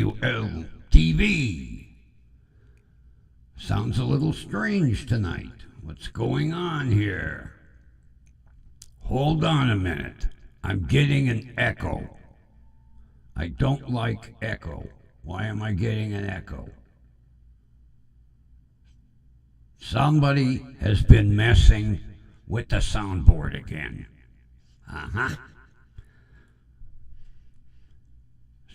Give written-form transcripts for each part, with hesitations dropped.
WDWL TV. Sounds a little strange tonight. What's going on here? Hold on a minute. I'm getting an echo. I don't like echo. Why am I getting an echo? Somebody has been messing with the soundboard again.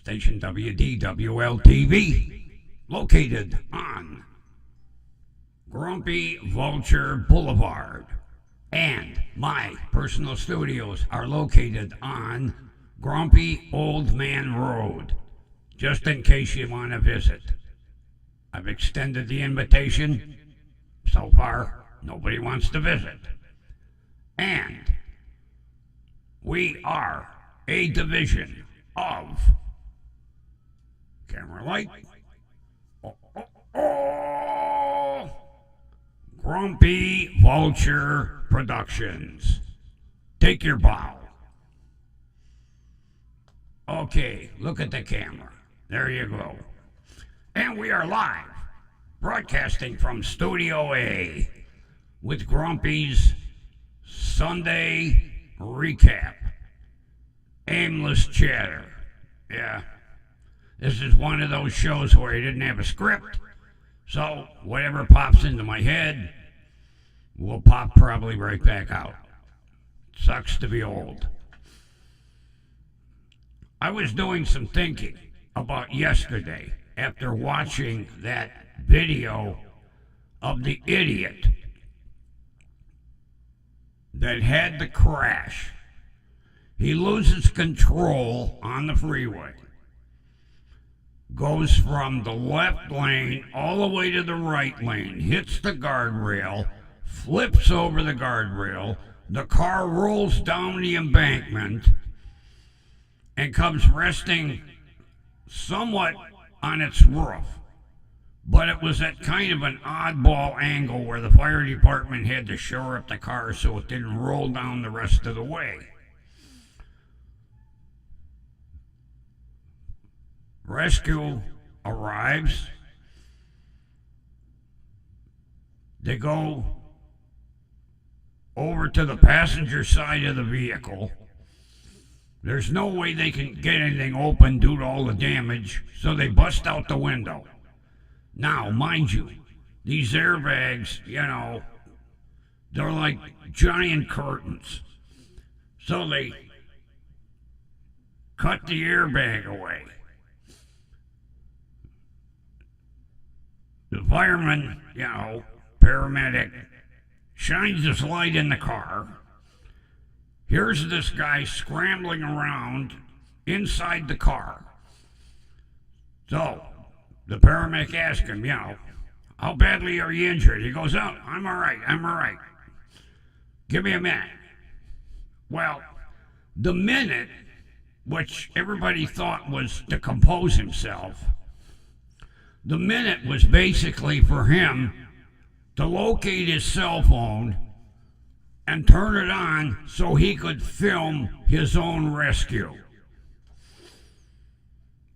Station WDWL TV, located on Grumpy Vulture Boulevard. And my personal studios are located on Grumpy Old Man Road, just in case you want to visit. I've extended the invitation. So far, nobody wants to visit. And we are a division of Camera Light. Grumpy Vulture Productions. Take your bow. Okay, look at the camera. There you go. And we are live, broadcasting from Studio A with Grumpy's Sunday recap. Aimless chatter. Yeah. This is one of those shows where I didn't have a script, so whatever pops into my head will pop probably right back out. Sucks to be old. I was doing some thinking about yesterday after watching that video of the idiot that had the crash. He loses control on the freeway, goes from the left lane all the way to the right lane, hits the guardrail, flips over the guardrail, the car rolls down the embankment and comes resting somewhat on its roof. But it was at kind of an oddball angle where the fire department had to shore up the car so it didn't roll down the rest of the way. Rescue arrives. They go over to the passenger side of the vehicle. There's no way they can get anything open due to all the damage, so they bust out the window. Now, mind you, these airbags, they're like giant curtains. So they cut the airbag away. The fireman, paramedic, shines his light in the car. Here's this guy scrambling around inside the car. So the paramedic asks him, how badly are you injured? He goes, oh, I'm all right. Give me a minute. Well, the minute, which everybody thought was to compose himself, the minute was basically for him to locate his cell phone and turn it on so he could film his own rescue.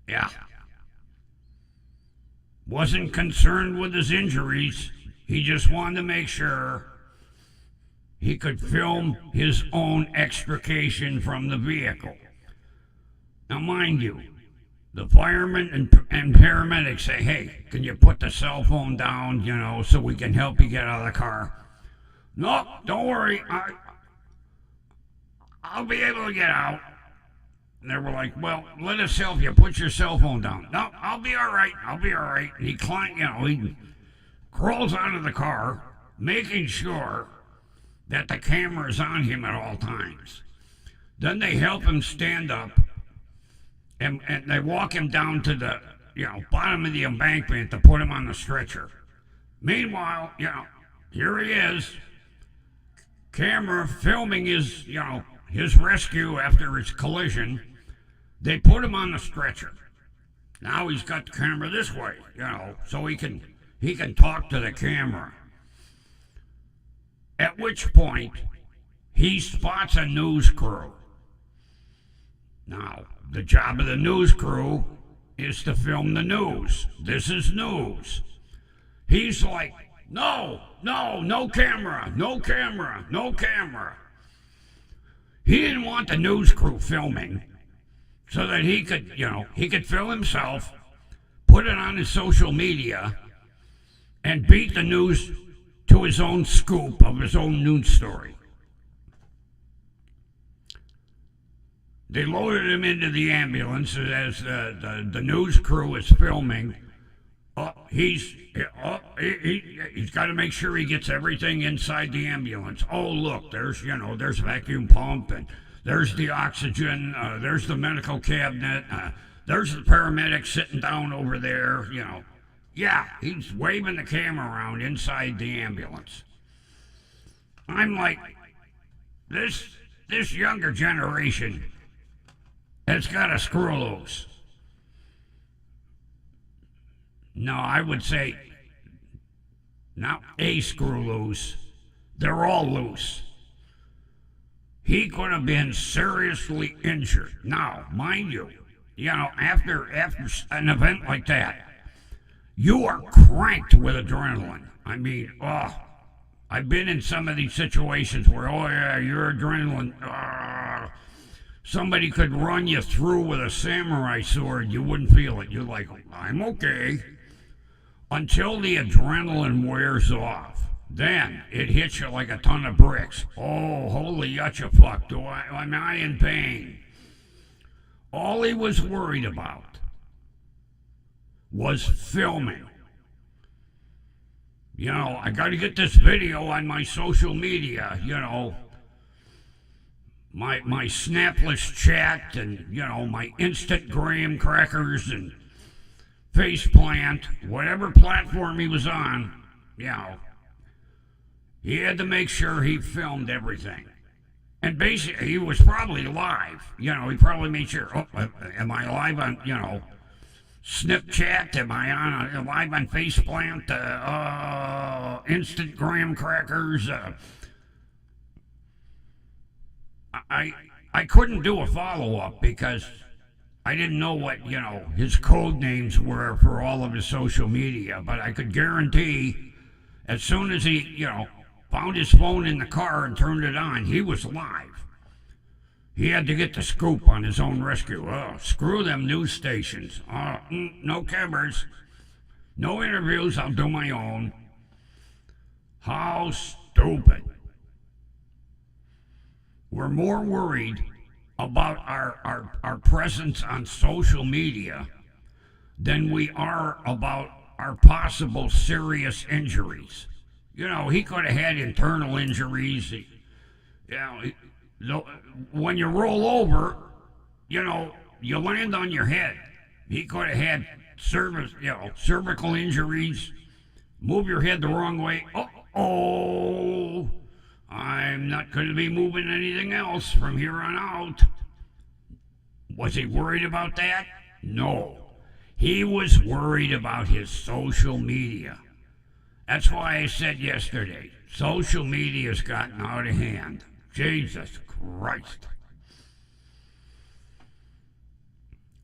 Yeah. Wasn't concerned with his injuries. He just wanted to make sure he could film his own extrication from the vehicle. Now, mind you, the firemen and paramedics say, hey, can you put the cell phone down, so we can help you get out of the car? No, don't worry. I'll be able to get out. And they were like, well, let us help you. Put your cell phone down. No, I'll be all right. And he he crawls out of the car, making sure that the camera is on him at all times. Then they help him stand up, and they walk him down to the bottom of the embankment to put him on the stretcher. Meanwhile, here he is, camera filming his rescue after his collision. They put him on the stretcher. Now he's got the camera this way, so he can talk to the camera. At which point, he spots a news crew. Now, the job of the news crew is to film the news. This is news. He's like, no, no, no camera, no camera, no camera. He didn't want the news crew filming so that he could, he could film himself, put it on his social media, and beat the news to his own scoop of his own news story. They loaded him into the ambulance as the news crew is filming. He's got to make sure he gets everything inside the ambulance. Oh, look, there's a vacuum pump, and there's the oxygen, there's the medical cabinet, there's the paramedic sitting down over there, Yeah, he's waving the camera around inside the ambulance. I'm like, this younger generation has got to screw loose. No, I would say not a screw loose. They're all loose. He could have been seriously injured. Now, mind you, after an event like that, you are cranked with adrenaline. I mean, I've been in some of these situations where, your adrenaline, somebody could run you through with a samurai sword. You wouldn't feel it. You're like, I'm okay. Until the adrenaline wears off. Then it hits you like a ton of bricks. Oh, holy yucca-fuck, am I in pain? All he was worried about was filming. I got to get this video on my social media, my snapless chat and, my instant graham crackers and faceplant, whatever platform he was on, he had to make sure he filmed everything. And basically, he was probably live. He probably made sure, am I live on, Snapchat? Am I on live on faceplant? Instant graham crackers? I couldn't do a follow-up because I didn't know what, his code names were for all of his social media, but I could guarantee as soon as he, found his phone in the car and turned it on, he was live. He had to get the scoop on his own rescue. Oh, screw them news stations. No cameras, no interviews, I'll do my own. How stupid. We're more worried about our presence on social media than we are about our possible serious injuries. He could have had internal injuries. When you roll over, you land on your head. He could have had cervical injuries. Move your head the wrong way. I'm not going to be moving anything else from here on out. Was he worried about that? No. He was worried about his social media. That's why I said yesterday, social media's gotten out of hand. Jesus Christ.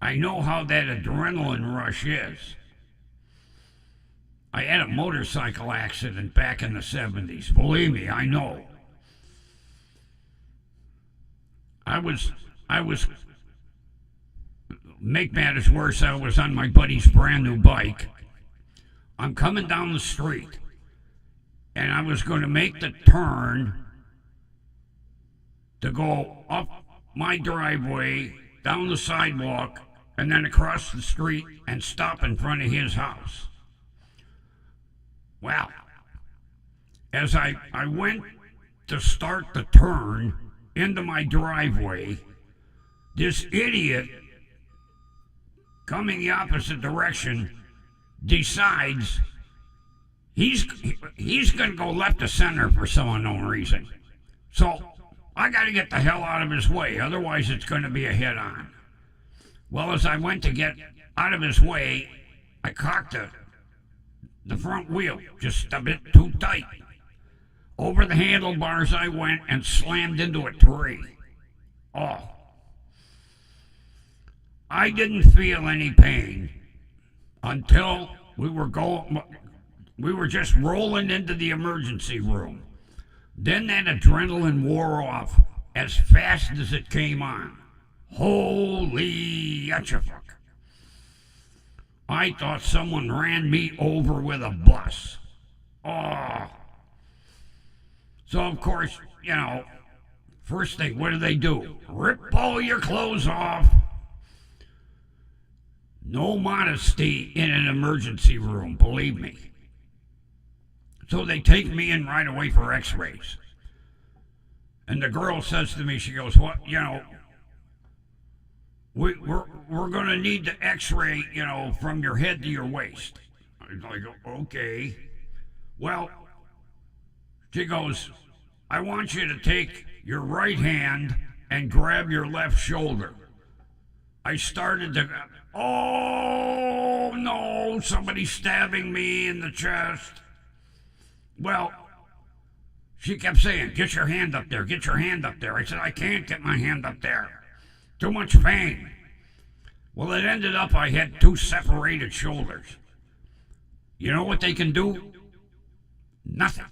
I know how that adrenaline rush is. I had a motorcycle accident back in the 70s. Believe me, I know. I was, make matters worse, I was on my buddy's brand new bike. I'm coming down the street, and I was going to make the turn to go up my driveway, down the sidewalk, and then across the street and stop in front of his house. Well, as I went to start the turn into my driveway, this idiot coming the opposite direction decides he's going to go left to center for some unknown reason. So I got to get the hell out of his way, otherwise it's going to be a head-on. Well, as I went to get out of his way, I cocked the front wheel just a bit too tight. Over the handlebars I went and slammed into a tree. Oh. I didn't feel any pain until we were just rolling into the emergency room. Then that adrenaline wore off as fast as it came on. Holy yuccafuck. I thought someone ran me over with a bus. Oh. So, of course, first thing, what do? Rip all your clothes off. No modesty in an emergency room, believe me. So they take me in right away for x-rays. And the girl says to me, she goes, "What, we're going to need the x-ray, from your head to your waist." I go, "Okay." Well, she goes, "I want you to take your right hand and grab your left shoulder." I started to, oh no, somebody's stabbing me in the chest. Well, she kept saying, "Get your hand up there, get your hand up there." I said, "I can't get my hand up there. Too much pain." Well, it ended up I had two separated shoulders. You know what they can do? Nothing.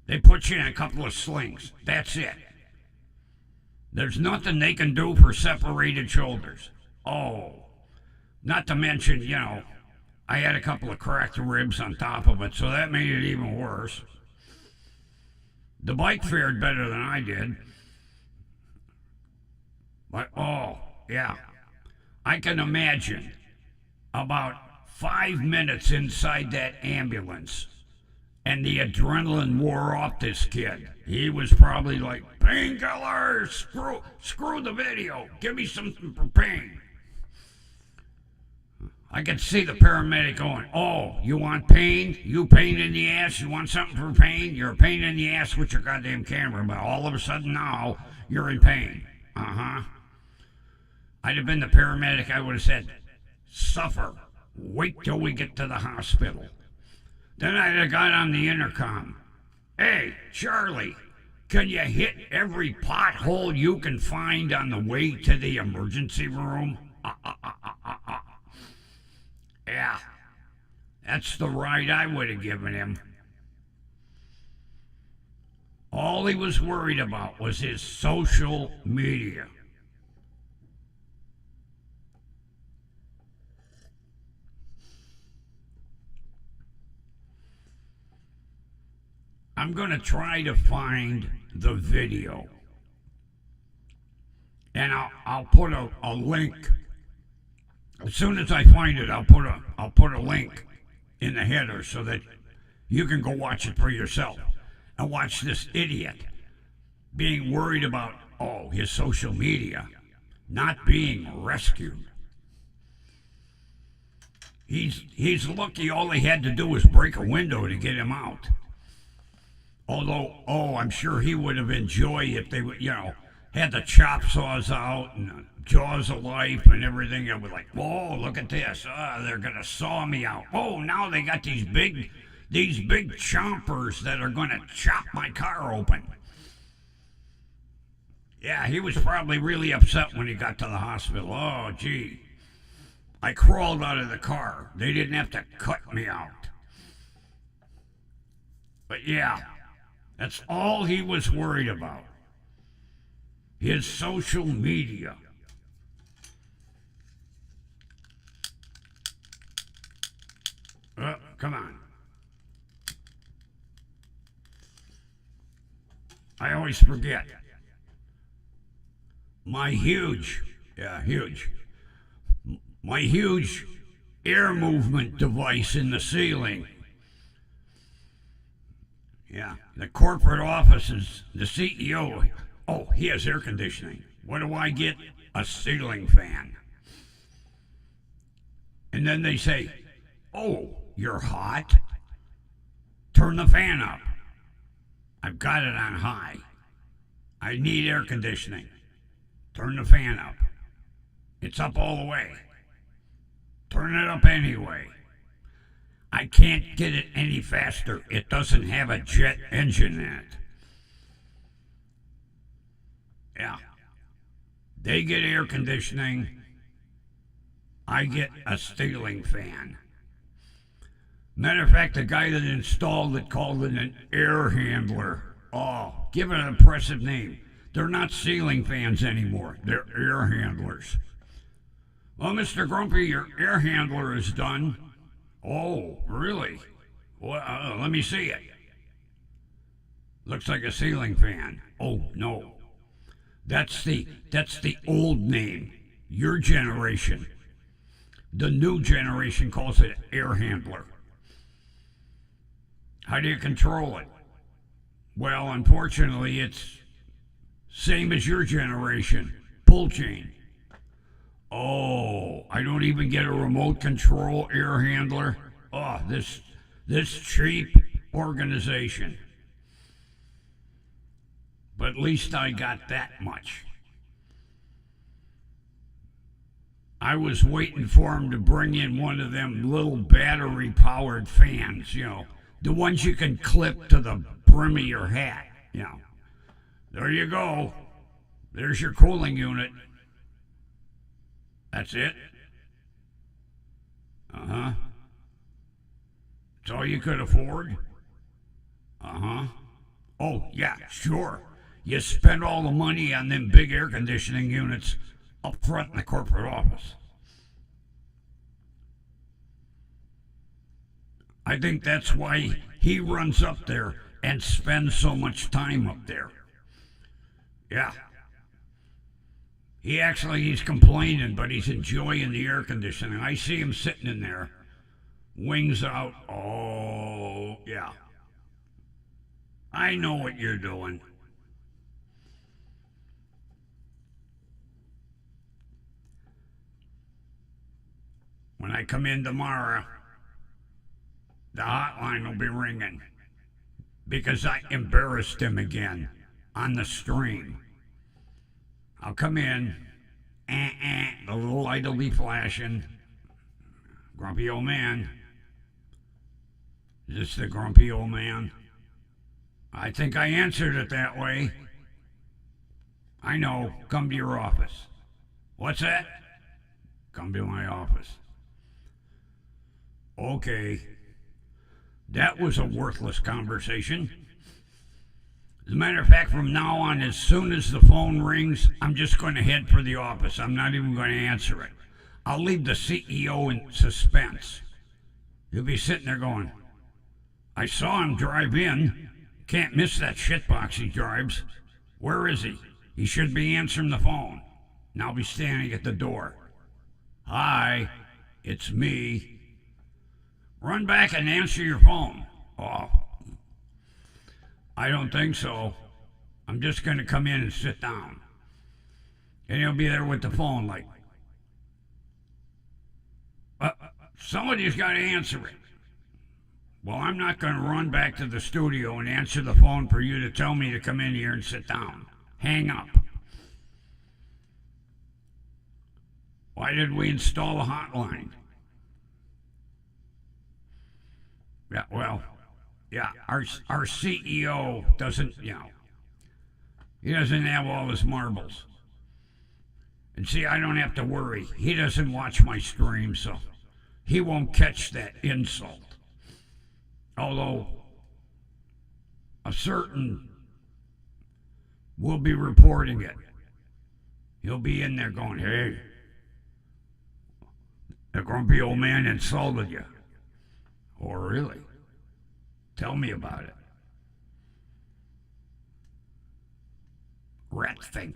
They put you in a couple of slings. That's it. There's nothing they can do for separated shoulders. Oh, not to mention, I had a couple of cracked ribs on top of it, so that made it even worse. The bike fared better than I did. But, oh, yeah. I can imagine about 5 minutes inside that ambulance, and the adrenaline wore off this kid. He was probably like, "Painkillers, screw the video, give me something for pain." I could see the paramedic going, "Oh, you want pain? You pain in the ass? You want something for pain? You're a pain in the ass with your goddamn camera, but all of a sudden now you're in pain." Uh-huh. I'd have been the paramedic, I would have said, "Suffer. Wait till we get to the hospital." Then I'd have got on the intercom. "Hey, Charlie, can you hit every pothole you can find on the way to the emergency room?" Yeah, that's the ride I would have given him. All he was worried about was his social media. I'm going to try to find the video. And I'll put a link. As soon as I find it, I'll put a link in the header so that you can go watch it for yourself and watch this idiot being worried about, his social media not being rescued. He's lucky all he had to do was break a window to get him out. Although, I'm sure he would have enjoyed if they would, had the chop saws out and the jaws of life and everything. I was like, "Whoa, look at this. They're going to saw me out. Oh, now they got these big chompers that are going to chop my car open." Yeah, he was probably really upset when he got to the hospital. "Oh, gee. I crawled out of the car. They didn't have to cut me out." But yeah, that's all he was worried about. His social media. Come on. I always forget. My huge air movement device in the ceiling. Yeah, the corporate offices, the CEO, he has air conditioning. What do I get? A ceiling fan. And then they say, "Oh, you're hot? Turn the fan up. I've got it on high. I need air conditioning. Turn the fan up. It's up all the way. Turn it up anyway. I can't get it any faster. It doesn't have a jet engine in it." Yeah. They get air conditioning. I get a ceiling fan. Matter of fact, the guy that installed it called it an air handler. Oh, give it an impressive name. They're not ceiling fans anymore. They're air handlers. Well, Mr. Grumpy, your air handler is done. Oh, really? Well, let me see it. Looks like a ceiling fan. Oh, no. That's the old name. Your generation. The new generation calls it air handler. How do you control it? Well, unfortunately, it's same as your generation. Pull chain. Oh, I don't even get a remote control air handler. Oh, this cheap organization. But at least I got that much. I was waiting for him to bring in one of them little battery-powered fans, the ones you can clip to the brim of your hat, There you go. There's your cooling unit. That's it? Uh-huh. It's all you could afford? Uh-huh. Oh, yeah, sure. You spend all the money on them big air conditioning units up front in the corporate office. I think that's why he runs up there and spends so much time up there. Yeah. He's complaining, but he's enjoying the air conditioning. I see him sitting in there, wings out. Oh, yeah. I know what you're doing. When I come in tomorrow, the hotline will be ringing because I embarrassed him again on the stream. I'll come in, the little light will be flashing. Grumpy old man. Is this the grumpy old man? I think I answered it that way. I know. Come to your office. What's that? Come to my office. Okay. That was a worthless conversation. As a matter of fact, from now on, as soon as the phone rings, I'm just going to head for the office. I'm not even going to answer it. I'll leave the CEO in suspense. He'll be sitting there going, I saw him drive in. Can't miss that shitbox he drives. Where is he? He should be answering the phone. And I'll be standing at the door. Hi, it's me. Run back and answer your phone. Oh, I don't think so. I'm just going to come in and sit down. And he'll be there with the phone like, somebody's got to answer it. Well, I'm not going to run back to the studio and answer the phone for you to tell me to come in here and sit down. Hang up. Why did we install a hotline? Yeah, well, yeah, our CEO doesn't, he doesn't have all his marbles. And see, I don't have to worry. He doesn't watch my stream, so he won't catch that insult. Although a certain will be reporting it. He'll be in there going, hey, the grumpy old man insulted you. Oh, really? Tell me about it. Rat think.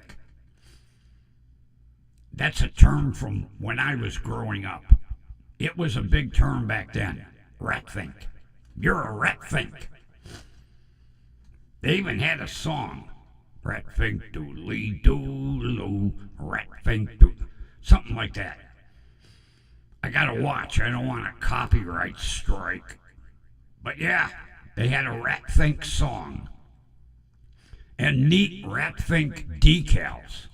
That's a term from when I was growing up. It was a big term back then. Rat think. You're a rat think. They even had a song. Rat think doodly doodloo. Rat think doodloo. Something like that. I gotta watch. I don't want a copyright strike. But yeah, they had a rat think song. And neat rat think decals.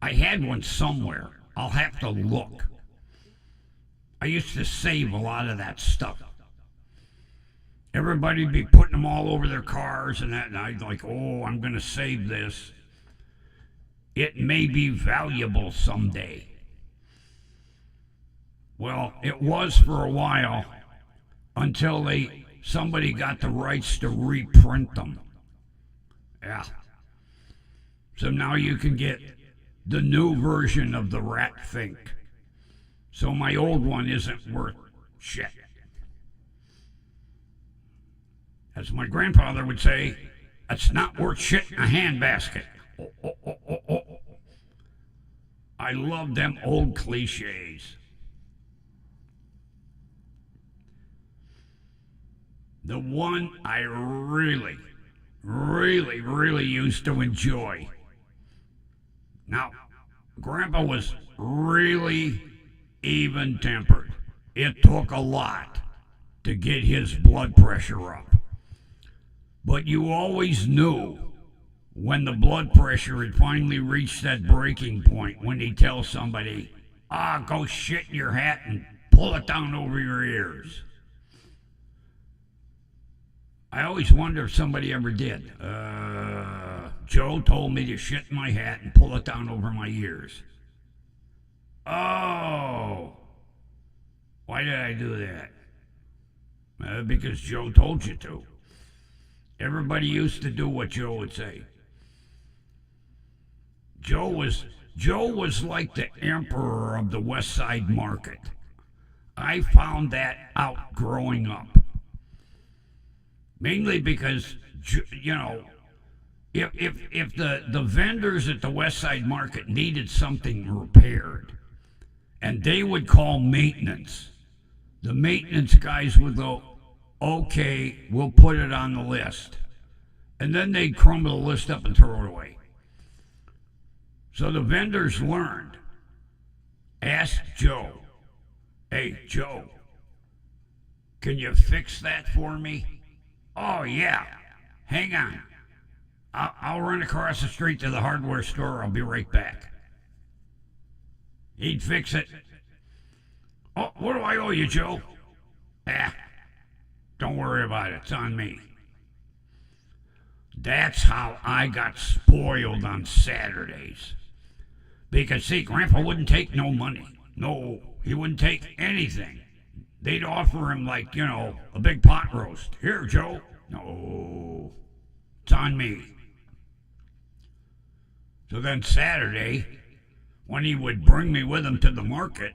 I had one somewhere. I'll have to look. I used to save a lot of that stuff. Everybody'd be putting them all over their cars and that, and I'd like, oh, I'm going to save this. it may be valuable someday. Well, it was for a while until somebody got the rights to reprint them. Yeah. So now you can get the new version of the Rat Fink. So my old one isn't worth shit. As my grandfather would say, it's not worth shit in a handbasket. Oh. I love them old cliches. The one I really used to enjoy. Now, Grandpa was really even-tempered. It took a lot to get his blood pressure up. But you always knew when the blood pressure had finally reached that breaking point when he'd tell somebody, go shit in your hat and pull it down over your ears. I always wonder if somebody ever did. Joe told me to shit in my hat and pull it down over my ears. Oh, why did I do that? Because Joe told you to. Everybody used to do what Joe would say. Joe was like the emperor of the West Side Market. I found that out growing up. Mainly because, if the vendors at the West Side Market needed something repaired, and they would call maintenance, the maintenance guys would go, okay, we'll put it on the list. And then they'd crumble the list up and throw it away. So the vendors learned. Ask Joe. Hey, Joe, can you fix that for me? Oh, yeah. Hang on. I'll run across the street to the hardware store. I'll be right back. He'd fix it. Oh, what do I owe you, Joe? Don't worry about it. It's on me. That's how I got spoiled on Saturdays. Because, see, Grandpa wouldn't take no money. No, he wouldn't take anything. They'd offer him, like, a big pot roast. Here, Joe. No, it's on me. So then Saturday, when he would bring me with him to the market,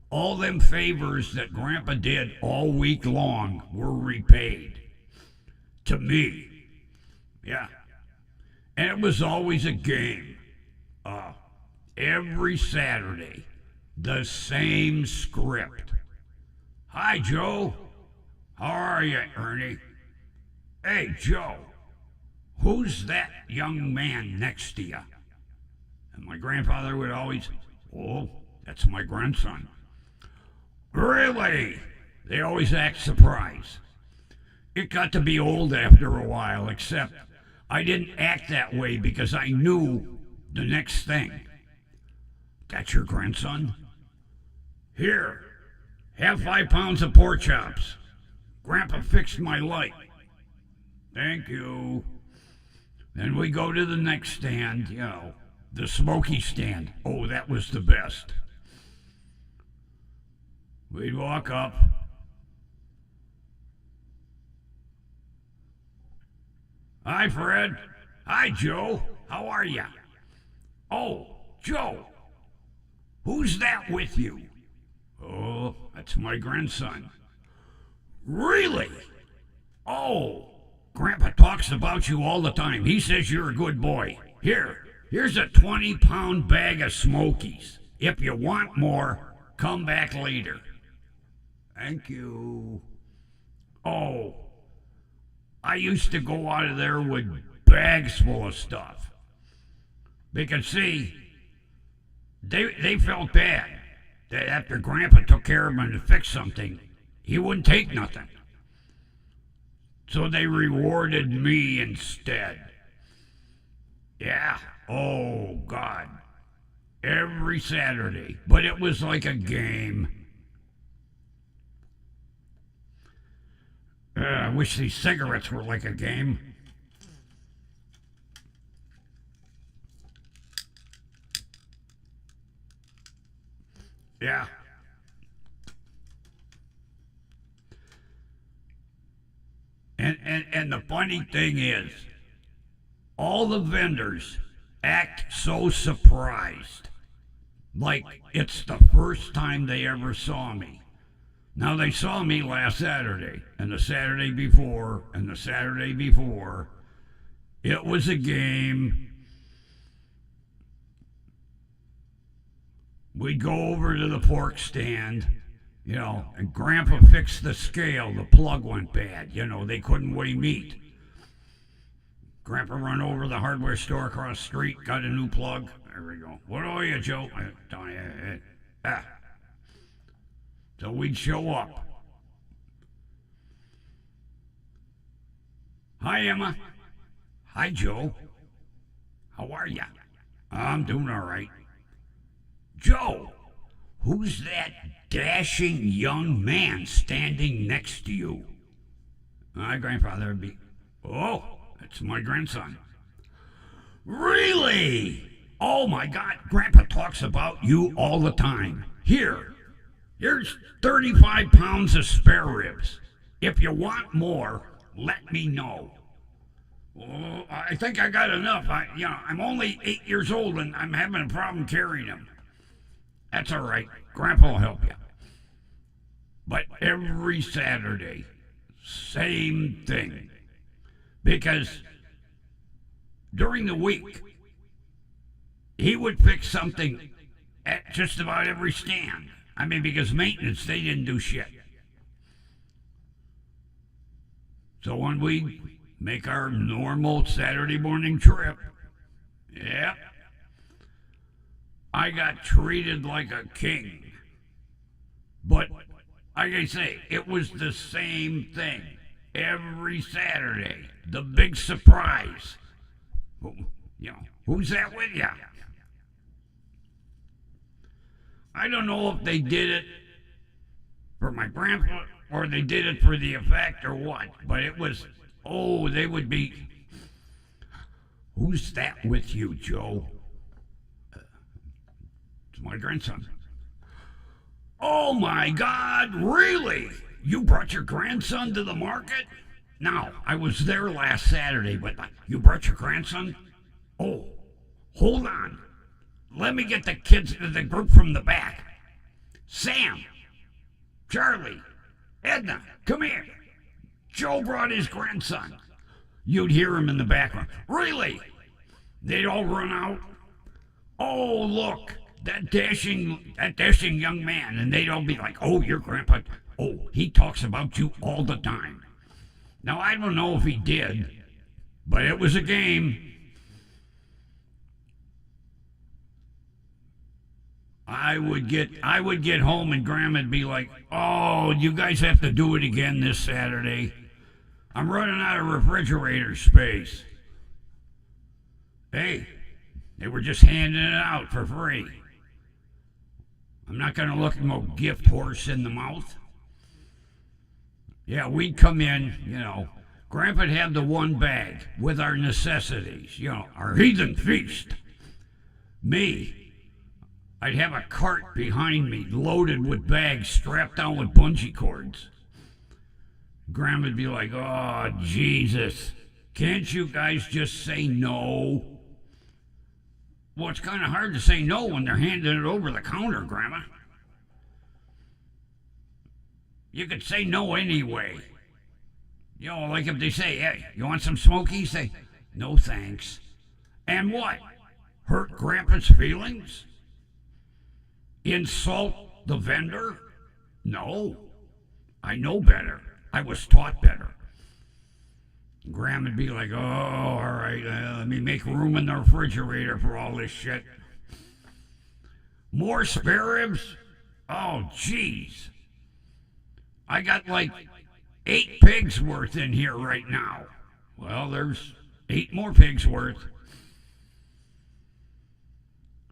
all them favors that Grandpa did all week long were repaid. To me. Yeah. And it was always a game. Every Saturday, the same script. Hi, Joe. How are you, Ernie? Hey, Joe, who's that young man next to you? And my grandfather would always, that's my grandson. Really? They always act surprised. It got to be old after a while, except I didn't act that way because I knew the next thing. That's your grandson? Here, have 5 pounds of pork chops. Grandpa fixed my light. Thank you. Then we go to the next stand, the smoky stand. Oh, that was the best. We'd walk up. Hi, Fred. Hi, Joe. How are you? Oh, Joe. Who's that with you? Oh, that's my grandson. Really? Oh, Grandpa talks about you all the time. He says you're a good boy. Here's a 20-pound bag of Smokies. If you want more, come back later. Thank you. Oh, I used to go out of there with bags full of stuff. Because, see, they felt bad that after Grandpa took care of him to fix something, he wouldn't take nothing. So they rewarded me instead. Yeah. Oh, God. Every Saturday. But it was like a game. I wish these cigarettes were like a game. Yeah. And the funny thing is, all the vendors act so surprised, like it's the first time they ever saw me. Now, they saw me last Saturday, and the Saturday before, and the Saturday before. It was a game. We'd go over to the pork stand, and Grandpa fixed the scale. The plug went bad. They couldn't weigh meat. Grandpa run over to the hardware store across the street, got a new plug. There we go. What are you, Joe? So we'd show up. Hi, Emma. Hi, Joe. How are ya? I'm doing all right. Joe, who's that dashing young man standing next to you? My grandfather would be. Oh, that's my grandson. Really? Oh my God, Grandpa talks about you all the time. Here's 35 pounds of spare ribs. If you want more, let me know. Oh, I think I got enough. I'm only 8 years old and I'm having a problem carrying them. That's all right. Grandpa will help you. But every Saturday, same thing. Because during the week, he would fix something at just about every stand. Because maintenance, they didn't do shit. So when we make our normal Saturday morning trip, yep, I got treated like a king. But, like I say, it was the same thing every Saturday. The big surprise. Who's that with you? I don't know if they did it for my grandpa or they did it for the effect or what, but it was, they would be, who's that with you, Joe? It's my grandson. Oh my God, really? You brought your grandson to the market? Now, I was there last Saturday, but you brought your grandson? Oh, hold on. Let me get the kids, the group from the back. Sam, Charlie, Edna, come here. Joe brought his grandson. You'd hear him in the background. Really? They'd all run out. Oh, look, that dashing young man. And they'd all be like, oh, your grandpa. Oh, he talks about you all the time. Now, I don't know if he did, but it was a game. I would get home and Grandma'd be like, oh, you guys have to do it again this Saturday. I'm running out of refrigerator space. Hey, they were just handing it out for free. I'm not going to look no gift horse in the mouth. Yeah, we'd come in, Grandpa'd have the one bag with our necessities, our heathen feast. Me, I'd have a cart behind me loaded with bags strapped down with bungee cords. Grandma'd be like, oh, Jesus, can't you guys just say no? Well, it's kind of hard to say no when they're handing it over the counter, Grandma. You could say no anyway. Like if they say, hey, you want some smokies? Say, no thanks. And what? Hurt Grandpa's feelings? Insult the vendor? No. I know better. I was taught better. Grandma'd be like, oh, all right, let me make room in the refrigerator for all this shit. More spare ribs? Oh, jeez. I got like 8 pigs worth in here right now. Well, there's 8 more pigs worth.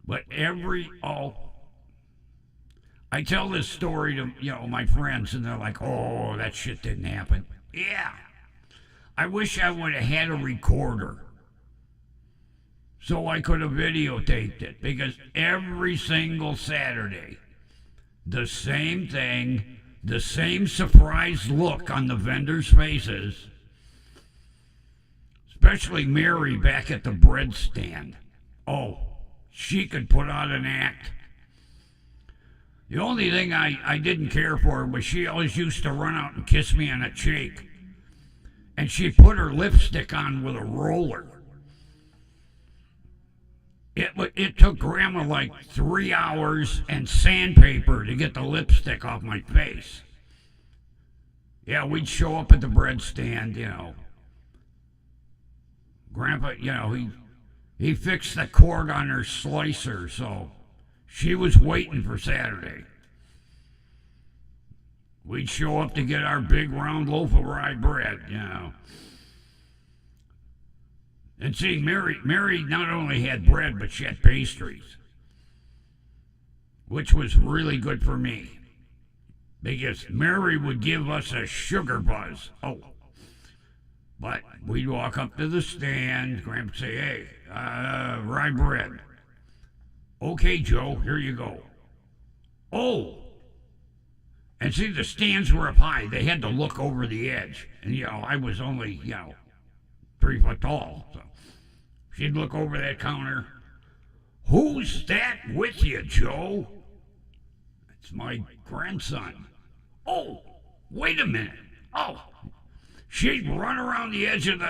But I tell this story to, my friends, and they're like, oh, that shit didn't happen. Yeah. I wish I would have had a recorder so I could have videotaped it, because every single Saturday The same thing, the same surprised look on the vendors' faces, especially Mary back at the bread stand. Oh, she could put on an act. The only thing I didn't care for was she always used to run out and kiss me on a cheek. And she put her lipstick on with a roller. It took Grandma like 3 hours and sandpaper to get the lipstick off my face. Yeah, we'd show up at the bread stand, Grandpa, he fixed the cord on her slicer, so she was waiting for Saturday. We'd show up to get our big round loaf of rye bread, And see, Mary not only had bread, but she had pastries, which was really good for me, because Mary would give us a sugar buzz. Oh, but we'd walk up to the stand, Grandpa would say, hey, rye bread. Okay, Joe, here you go. Oh, and see, the stands were up high. They had to look over the edge. And, I was only, 3 foot tall. So she'd look over that counter. Who's that with you, Joe? It's my grandson. Oh, wait a minute. Oh, she'd run around the edge of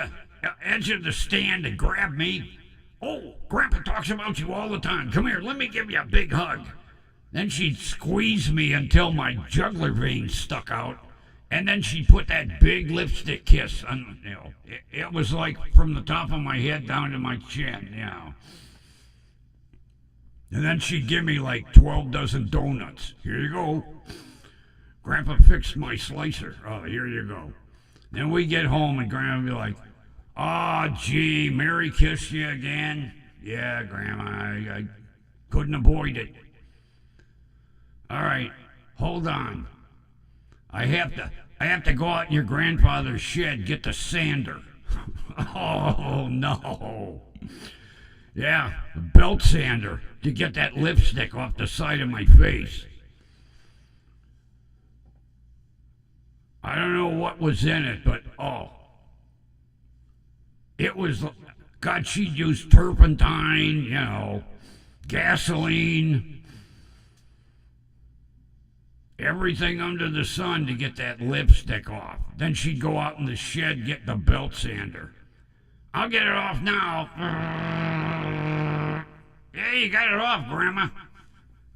the stand and grab me. Oh, Grandpa talks about you all the time. Come here, let me give you a big hug. Then she'd squeeze me until my jugular veins stuck out. And then she'd put that big lipstick kiss on, it was like from the top of my head down to my chin, And then she'd give me like 12 dozen donuts. Here you go. Grandpa fixed my slicer. Oh, here you go. Then we get home and Grandma would be like, oh, gee, Mary kissed you again? Yeah, Grandma, I couldn't avoid it. All right, hold on. I have to go out in your grandfather's shed, get the sander. Oh, no. Yeah, a belt sander to get that lipstick off the side of my face. I don't know what was in it, but it was, God, she'd use turpentine, gasoline, everything under the sun to get that lipstick off. Then she'd go out in the shed, get the belt sander. I'll get it off now. Yeah, you got it off, Grandma.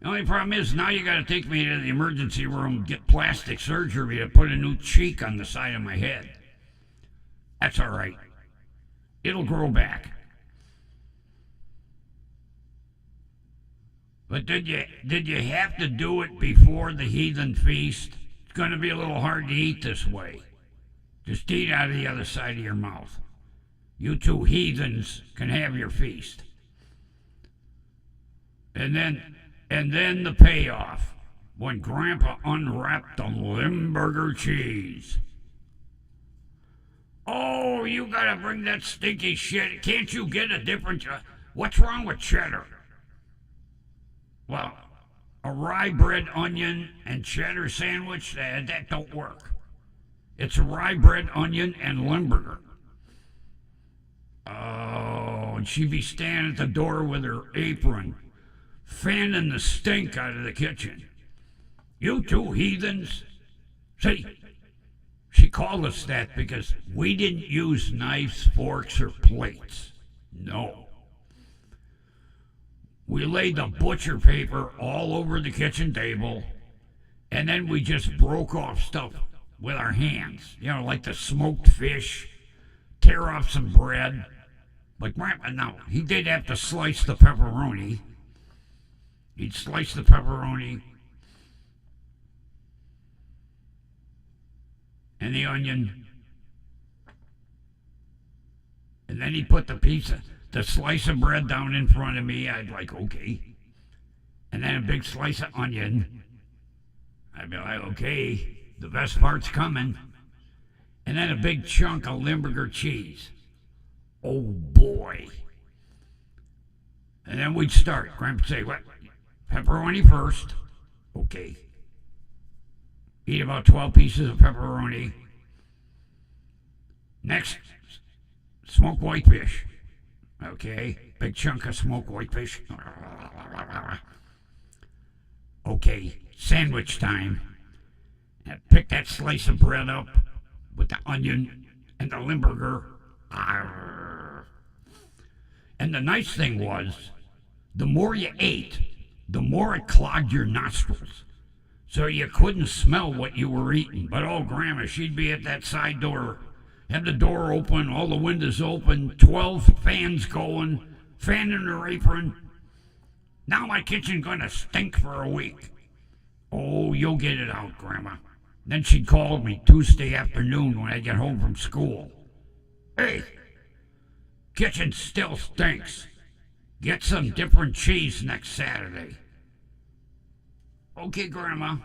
The only problem is now you got to take me to the emergency room and get plastic surgery to put a new cheek on the side of my head. That's all right. It'll grow back. But did you have to do it before the heathen feast? It's going to be a little hard to eat this way. Just eat out of the other side of your mouth. You two heathens can have your feast. And then the payoff, when Grandpa unwrapped the Limburger cheese. Oh, you gotta bring that stinky shit. Can't you get a different... what's wrong with cheddar? Well, a rye bread, onion, and cheddar sandwich, that don't work. It's a rye bread, onion, and Limburger. Oh, and she'd be standing at the door with her apron, fanning the stink out of the kitchen. You two heathens. See, she called us that because we didn't use knives, forks, or plates. No. We laid the butcher paper all over the kitchen table, and then we just broke off stuff with our hands. Like the smoked fish, tear off some bread. Like Grandpa, now, he did have to slice the pepperoni. He'd slice the pepperoni and the onion. And then he put the slice of bread down in front of me. I'd like, okay. And then a big slice of onion. I'd be like, okay, the best part's coming. And then a big chunk of Limburger cheese. Oh, boy. And then we'd start. Grandpa would say, what? Pepperoni first. Okay. Eat about 12 pieces of pepperoni. Next, smoked whitefish. Okay, big chunk of smoked whitefish. Okay, sandwich time. Pick that slice of bread up with the onion and the Limburger. And the nice thing was, the more you ate, the more it clogged your nostrils. So you couldn't smell what you were eating. But oh, Grandma, she'd be at that side door, have the door open, all the windows open, 12 fans going, fanning her apron. Now my kitchen's gonna stink for a week. Oh, you'll get it out, Grandma. Then she'd call me Tuesday afternoon when I get home from school. Hey, kitchen still stinks. Get some different cheese next Saturday. Okay, Grandma.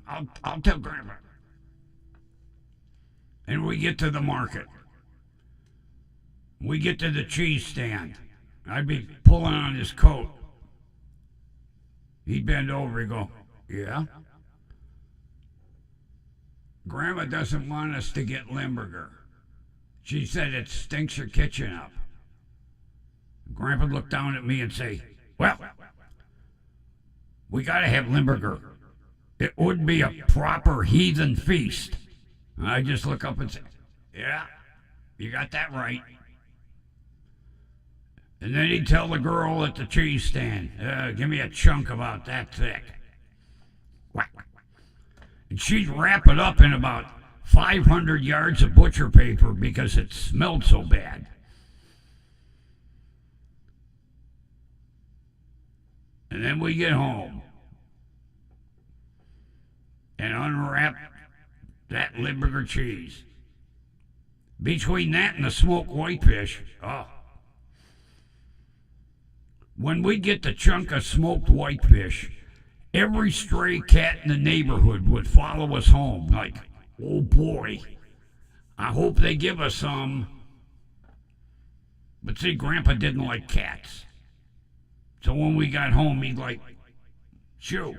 I'll tell Grandma. And we get to the market. We get to the cheese stand. I'd be pulling on his coat. He'd bend over and go, yeah? Grandma doesn't want us to get Limburger. She said it stinks her kitchen up. Grandpa looked down at me and say, well, we gotta have Limburger. It would be a proper heathen feast. I just look up and say, yeah, you got that right. And then he'd tell the girl at the cheese stand, give me a chunk about that thick. Whack. And she'd wrap it up in about 500 yards of butcher paper because it smelled so bad. And then we get home and unwrap that Limburger cheese. Between that and the smoked whitefish, oh. When we get the chunk of smoked whitefish, every stray cat in the neighborhood would follow us home like, oh boy, I hope they give us some. But see, Grandpa didn't like cats. So when we got home, he'd like, shoo.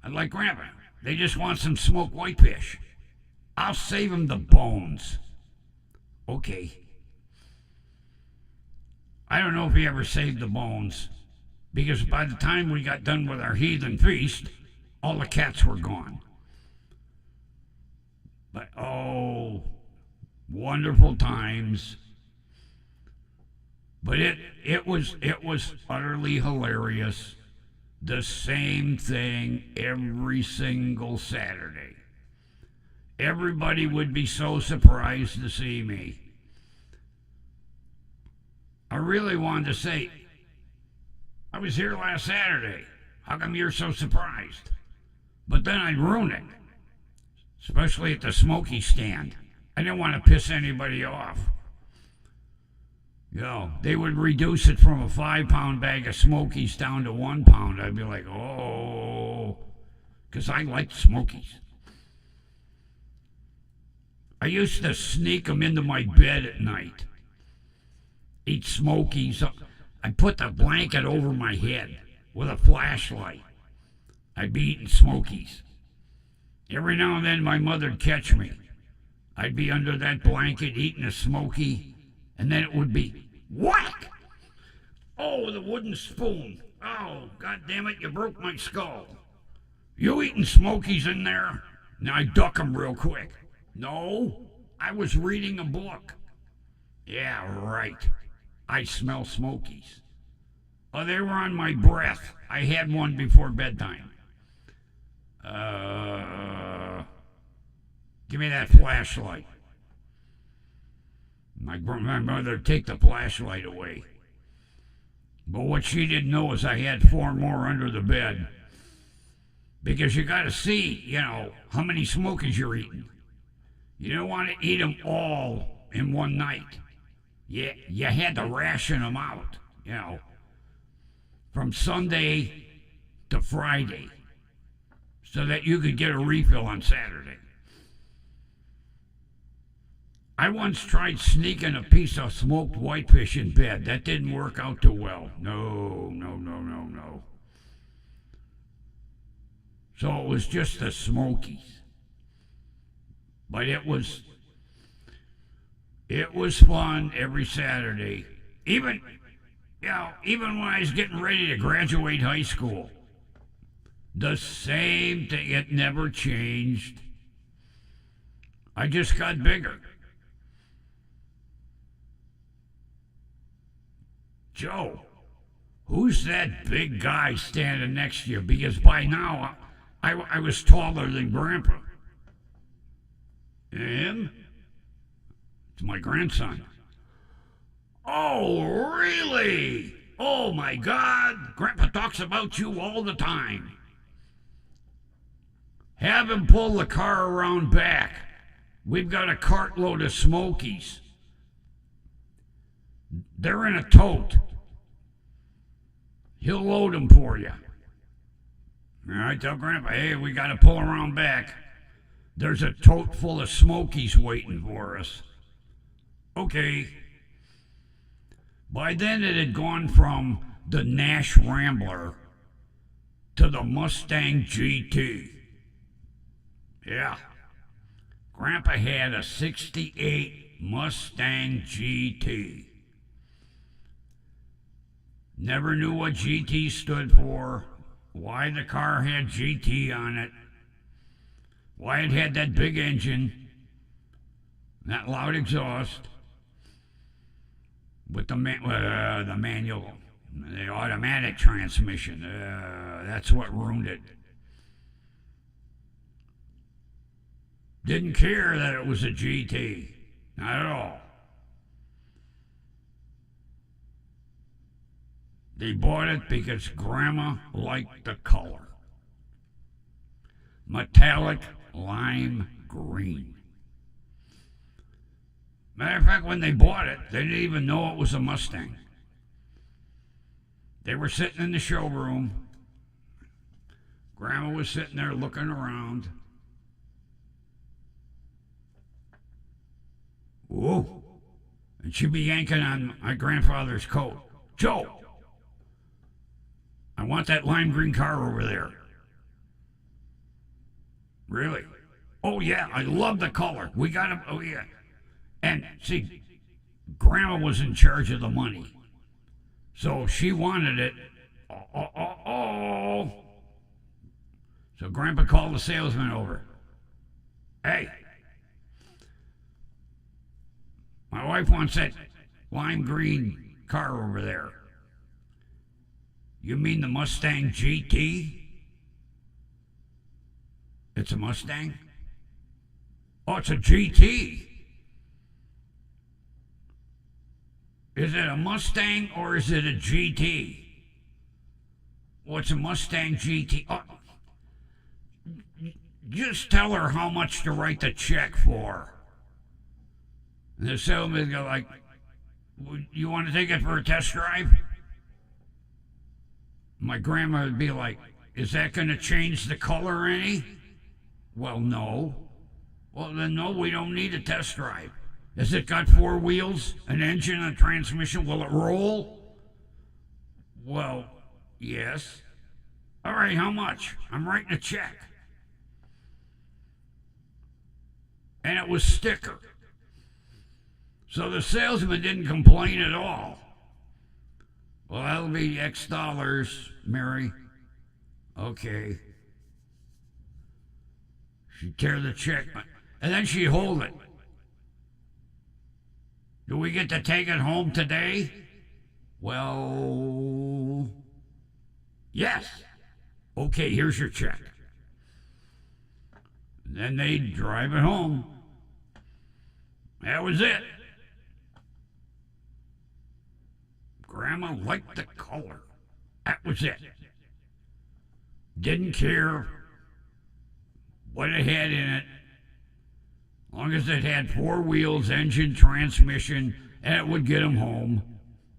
I'd like, Grandpa, they just want some smoked whitefish. I'll save them the bones. Okay. I don't know if he ever saved the bones, because by the time we got done with our heathen feast, all the cats were gone. But oh, wonderful times. But it was utterly hilarious. The same thing every single Saturday. Everybody would be so surprised to see me. I really wanted to say, I was here last Saturday. How come you're so surprised? But then I'd ruin it, especially at the smoky stand. I didn't want to piss anybody off. You know, they would reduce it from a 5-pound bag of Smokies down to 1 pound. I'd be like, oh, because I liked Smokies. I used to sneak them into my bed at night. Eat Smokies. I'd put the blanket over my head with a flashlight. I'd be eating Smokies. Every now and then my mother'd catch me. I'd be under that blanket eating a Smoky, and then it would be whack! Oh, the wooden spoon. Oh, God damn it, you broke my skull. You eating Smokies in there? Now I duck them real quick. No, I was reading a book. Yeah, right. I smell Smokies. Oh, they were on my breath. I had one before bedtime. Give me that flashlight. My mother would take the flashlight away. But what she didn't know is I had 4 more under the bed. Because you got to see, how many Smokies you're eating. You don't want to eat them all in one night. You had to ration them out, from Sunday to Friday, so that you could get a refill on Saturday. I once tried sneaking a piece of smoked whitefish in bed. That didn't work out too well. No. So it was just the Smokies. But it was fun every Saturday. Even when I was getting ready to graduate high school, the same thing. It never changed. I just got bigger. Joe, who's that big guy standing next to you? Because by now, I was taller than Grandpa. Him? It's my grandson. Oh, really? Oh, my God. Grandpa talks about you all the time. Have him pull the car around back. We've got a cartload of Smokies. They're in a tote. He'll load them for you. All right, tell Grandpa, hey, we got to pull around back. There's a tote full of Smokies waiting for us. Okay. By then it had gone from the Nash Rambler to the Mustang GT. Yeah. Grandpa had a 68 Mustang GT. Never knew what GT stood for, why the car had GT on it, why it had that big engine, that loud exhaust, with the manual, the automatic transmission. That's what ruined it. Didn't care that it was a GT. Not at all. They bought it because Grandma liked the color. Metallic lime green. Matter of fact, when they bought it, they didn't even know it was a Mustang. They were sitting in the showroom. Grandma was sitting there looking around. Whoa. And she'd be yanking on my grandfather's coat. Joe, I want that lime green car over there. Really? Oh, yeah, I love the color. We got him. Oh, yeah. And see, Grandma was in charge of the money. So she wanted it. Oh. So Grandpa called the salesman over. Hey, my wife wants that lime green car over there. You mean the Mustang GT? It's a Mustang? Oh, it's a GT. Is it a Mustang or is it a GT? Well, it's a Mustang GT. Oh, just tell her how much to write the check for. And the salesman would go like, you want to take it for a test drive? My grandma would be like, is that going to change the color any? Well, no. Well, then no, we don't need a test drive. Has it got four wheels, an engine, a transmission? Will it roll? Well, yes. All right, how much? I'm writing a check. And it was sticker. So the salesman didn't complain at all. Well, that'll be X dollars, Mary. Okay. She'd tear the check, and then she'd hold it. Do we get to take it home today? Well, yes. Okay, here's your check. And then they'd drive it home. That was it. Grandma liked the color. That was it. Didn't care what it had in it. As long as it had four wheels, engine, transmission, and it would get them home.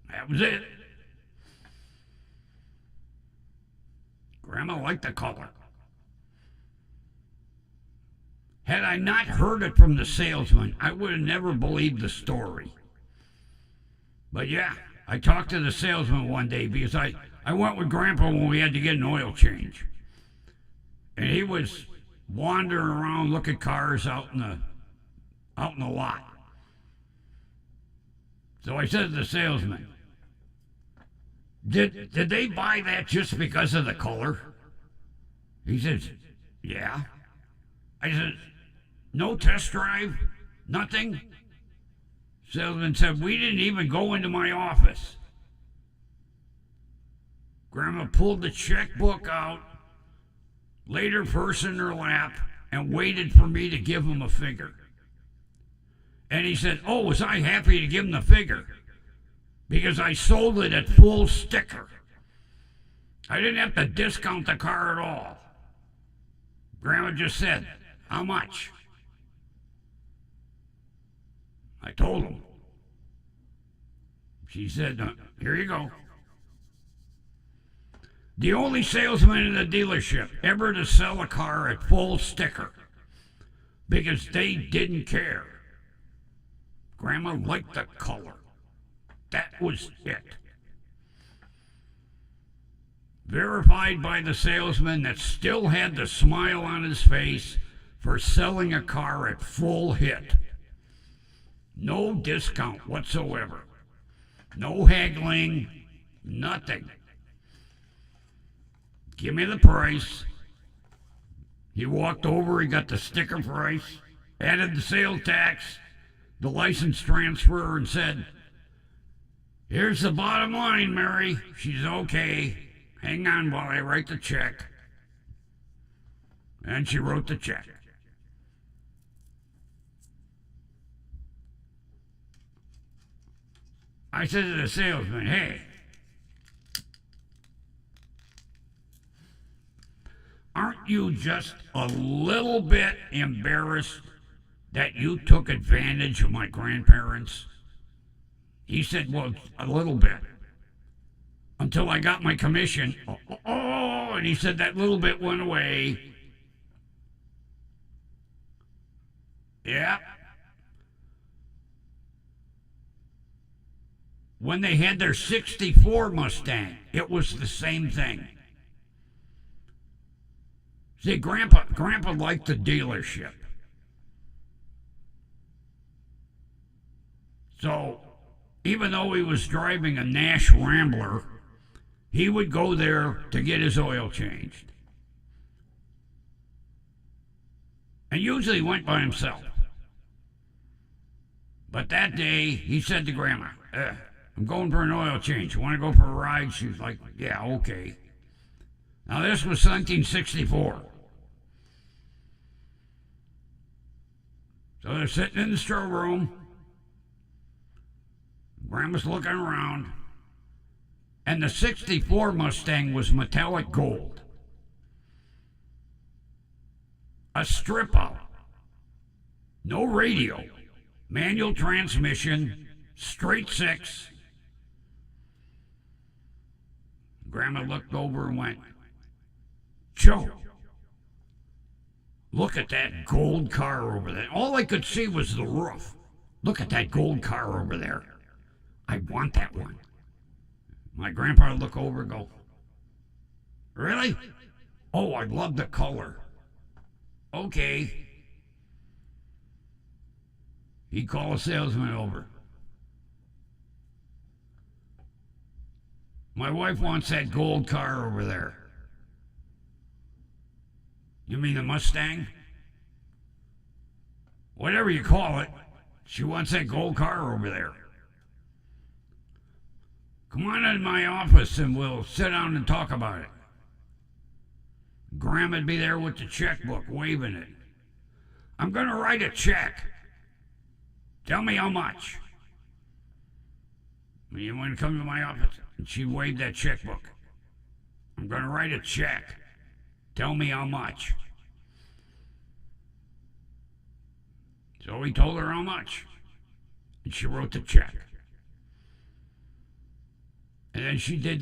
That was it. Grandma liked the color. Had I not heard it from the salesman, I would have never believed the story. But yeah, I talked to the salesman one day because I went with Grandpa when we had to get an oil change. And he was wandering around looking at cars out in the lot. So I said to the salesman, did they buy that just because of the color? He says, yeah. I said, no test drive? Nothing? Salesman said, we didn't even go into my office. Grandma pulled the checkbook out, laid her purse in her lap, and waited for me to give him a figure. And he said, oh, was I happy to give him the figure? Because I sold it at full sticker. I didn't have to discount the car at all. Grandma just said, how much? I told him. She said, here you go. The only salesman in the dealership ever to sell a car at full sticker because they didn't care. Grandma liked the color. That was it. Verified by the salesman that still had the smile on his face for selling a car at full hit. No discount whatsoever. No haggling, nothing. Give me the price. He walked over, he got the sticker price, added the sales tax, the license transfer, and said, here's the bottom line, Mary. She's okay. Hang on while I write the check. And she wrote the check. I said to the salesman, hey, aren't you just a little bit embarrassed that you took advantage of my grandparents? He said, well, a little bit. Until I got my commission. Oh, and he said that little bit went away. Yeah. When they had their 64 Mustang, it was the same thing. See, Grandpa liked the dealership. So, even though he was driving a Nash Rambler, he would go there to get his oil changed. And usually went by himself. But that day, he said to Grandma, I'm going for an oil change. You want to go for a ride? She's like, yeah, okay. Now, this was 1964. So they're sitting in the showroom. Grandma's looking around. And the 64 Mustang was metallic gold. A strip out. No radio. Manual transmission. Straight six. Grandma looked over and went, Joe, look at that gold car over there. All I could see was the roof. Look at that gold car over there. I want that one. My grandpa would look over and go, really? Oh, I love the color. Okay. He'd call a salesman over. My wife wants that gold car over there. You mean the Mustang? Whatever you call it, she wants that gold car over there. Come on into my office and we'll sit down and talk about it. Grandma'd be there with the checkbook, waving it. I'm going to write a check. Tell me how much. You want to come to my office? And she waved that checkbook. I'm going to write a check. Tell me how much. So he told her how much. And she wrote the check. And then she did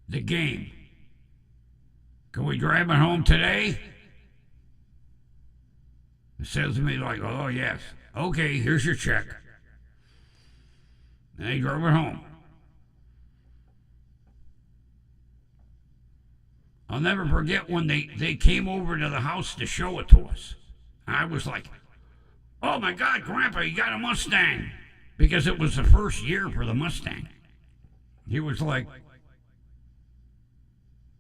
the game. Can we drive it home today? The salesman like, oh, yes. Okay, here's your check. And they drove it home. I'll never forget when they came over to the house to show it to us. I was like, oh my God, Grandpa, you got a Mustang. Because it was the first year for the Mustang. He was like,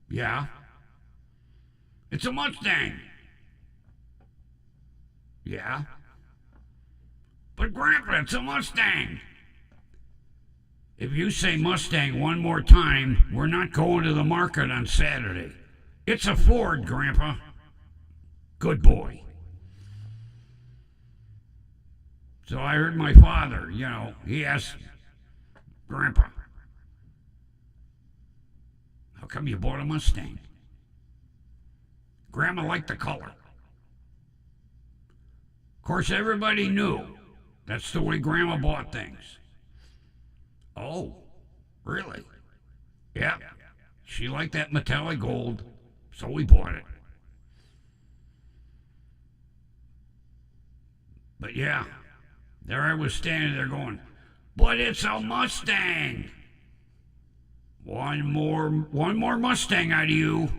yeah, it's a Mustang. Yeah. But Grandpa, it's a Mustang. If you say Mustang one more time, we're not going to the market on Saturday. It's a Ford, Grandpa. Good boy. So I heard my father, he asked Grandpa, how come you bought a Mustang? Grandma liked the color. Of course, everybody knew that's the way Grandma bought things. Oh, really? Yeah. She liked that metallic gold, so we bought it. But yeah, there I was standing there going, but it's a Mustang. One more Mustang out of you.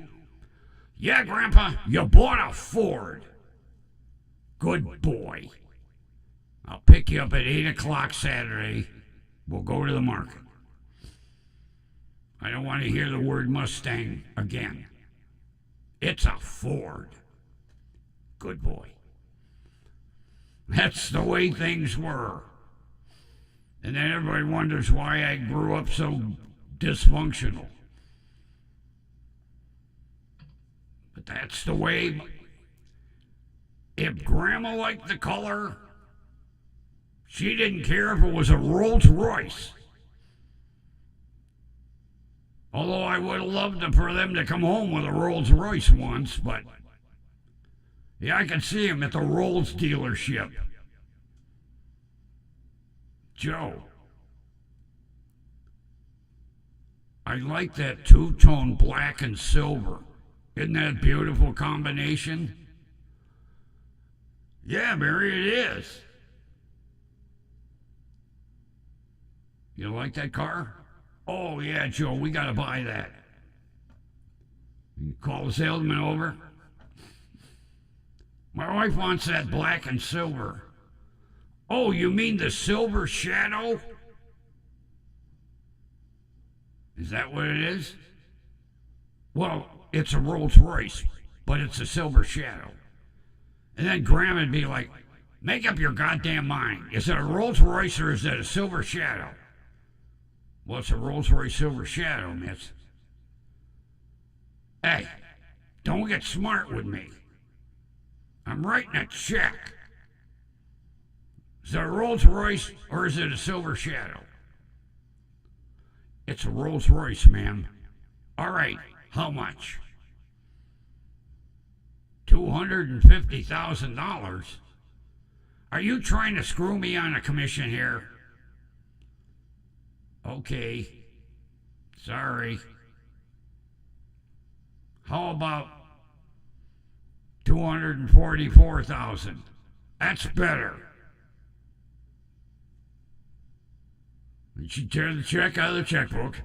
Yeah, Grandpa, you bought a Ford. Good boy. I'll pick you up at 8 o'clock Saturday. We'll go to the market. I don't want to hear the word Mustang again. It's a Ford. Good boy. That's the way things were. And then everybody wonders why I grew up so dysfunctional. But that's the way. If Grandma liked the color, she didn't care if it was a Rolls Royce. Although I would have loved for them to come home with a Rolls Royce once, but yeah, I could see him at the Rolls dealership. Joe, I like that two-tone black and silver. Isn't that a beautiful combination? Yeah, Mary, it is. You like that car? Oh, yeah, Joe, we got to buy that. You call the salesman over. My wife wants that black and silver. Oh, you mean the Silver Shadow? Is that what it is? Well, it's a Rolls Royce, but it's a Silver Shadow. And then Grandma'd be like, make up your goddamn mind. Is it a Rolls Royce or is it a Silver Shadow? Well, it's a Rolls Royce Silver Shadow, miss. Hey, don't get smart with me. I'm writing a check. Is it a Rolls Royce or is it a Silver Shadow? It's a Rolls Royce, ma'am. All right, how much? $250,000? Are you trying to screw me on a commission here? Okay, sorry. How about 244,000? That's better. And she'd tear the check out of the checkbook.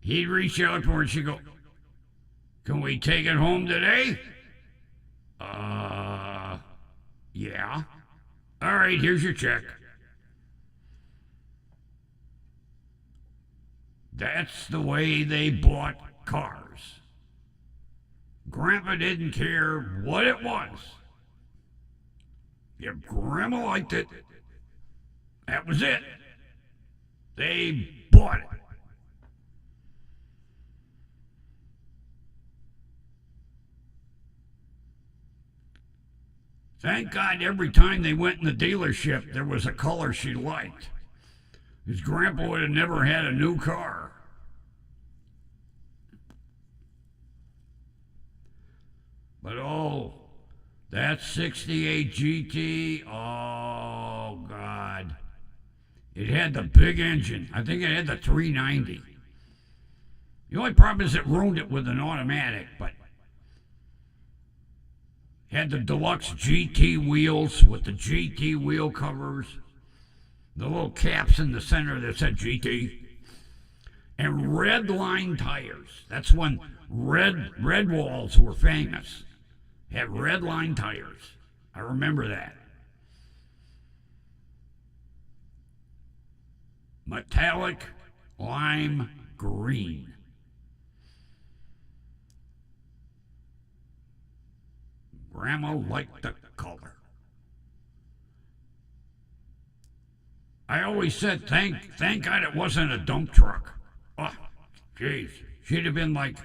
He'd reach out for her and she'd go, can we take it home today? Yeah. All right, here's your check. That's the way they bought cars. Grandpa didn't care what it was. If Grandma liked it, that was it. They bought it. Thank God every time they went in the dealership, there was a color she liked. His Grandpa would have never had a new car. But that 68 GT, oh God. It had the big engine. I think it had the 390. The only problem is it ruined it with an automatic, but had the deluxe GT wheels with the GT wheel covers, the little caps in the center that said GT. and red line tires. That's when red walls were famous. Had red line tires. I remember that. Metallic lime green. Grandma liked the color. I always said, thank God it wasn't a dump truck. Oh, jeez. She'd have been like,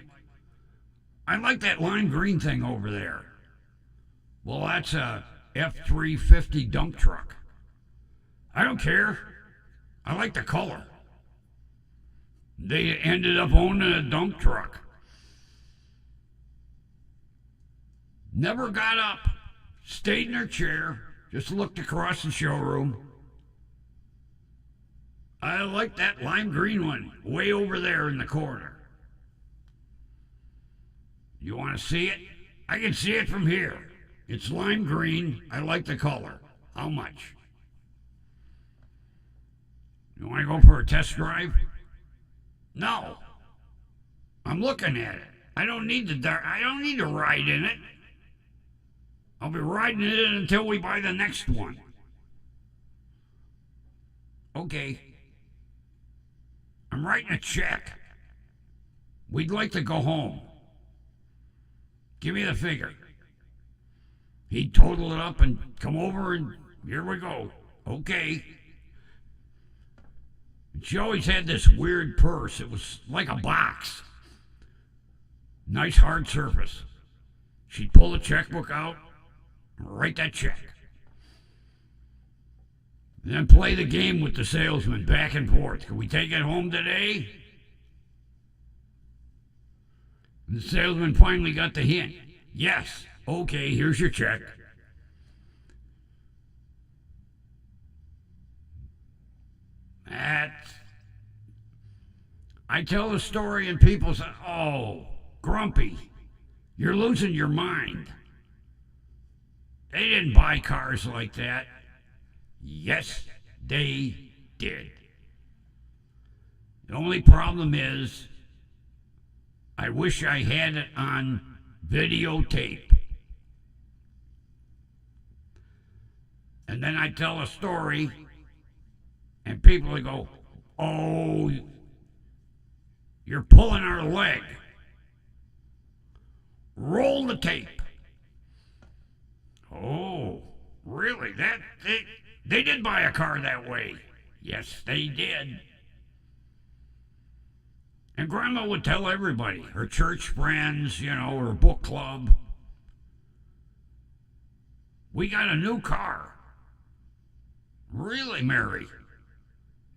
I like that lime green thing over there. Well, that's a F-350 dump truck. I don't care. I like the color. They ended up owning a dump truck. Never got up. Stayed in her chair. Just looked across the showroom. I like that lime green one way over there in the corner. You want to see it? I can see it from here. It's lime green. I like the color. How much? You want to go for a test drive? No. I'm looking at it. I don't need to ride in it. I'll be riding in it until we buy the next one. Okay. I'm writing a check. We'd like to go home. Give me the figure. He'd total it up and come over, and here we go. Okay. She always had this weird purse. It was like a box. Nice hard surface. She'd pull the checkbook out and write that check. And then play the game with the salesman back and forth. Can we take it home today? And the salesman finally got the hint. Yes. Okay, here's your check. I tell the story and people say, oh, Grumpy, you're losing your mind. They didn't buy cars like that. Yes, they did. The only problem is, I wish I had it on videotape. And then I tell a story, and people would go, oh, you're pulling our leg. Roll the tape. Oh, really? They did buy a car that way. Yes, they did. And Grandma would tell everybody, her church friends, her book club, we got a new car. Really, Mary?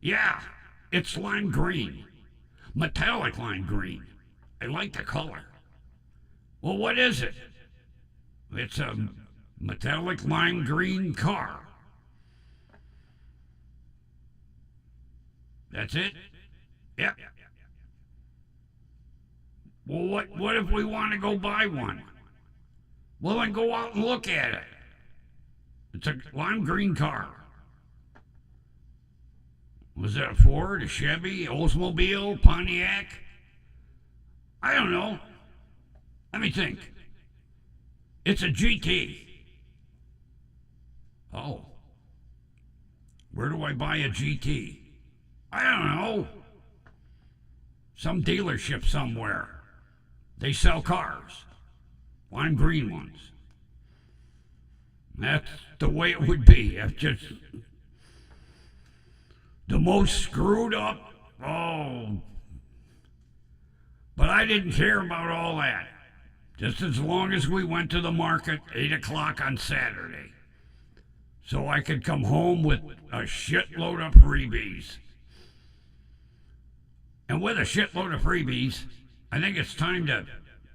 Yeah, it's lime green. Metallic lime green. I like the color. Well, what is it? It's a metallic lime green car. That's it? Yep. Well, what if we want to go buy one? Well, then go out and look at it. It's a lime green car. Was it a Ford, a Chevy, Oldsmobile, Pontiac? I don't know. Let me think. It's a GT. Oh. Where do I buy a GT? I don't know. Some dealership somewhere. They sell cars. Lime green ones. That's the way it would be. That's just the most screwed up. Oh. But I didn't care about all that. Just as long as we went to the market 8 o'clock on Saturday. So I could come home with a shitload of freebies. And with a shitload of freebies, I think it's time to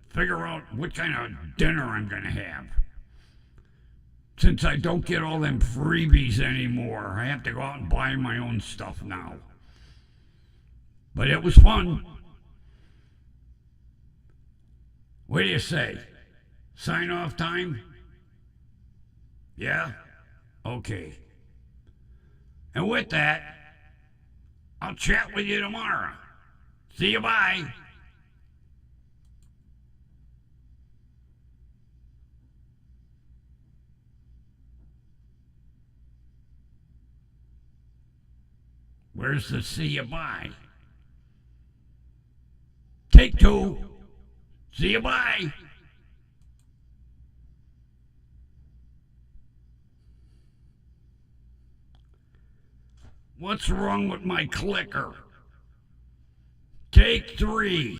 figure out what kind of dinner I'm going to have. Since I don't get all them freebies anymore, I have to go out and buy my own stuff now. But it was fun. What do you say? Sign off time? Yeah? Okay. And with that, I'll chat with you tomorrow. See you, bye. Where's the see you, bye? Take two. See you, bye. What's wrong with my clicker? Take three.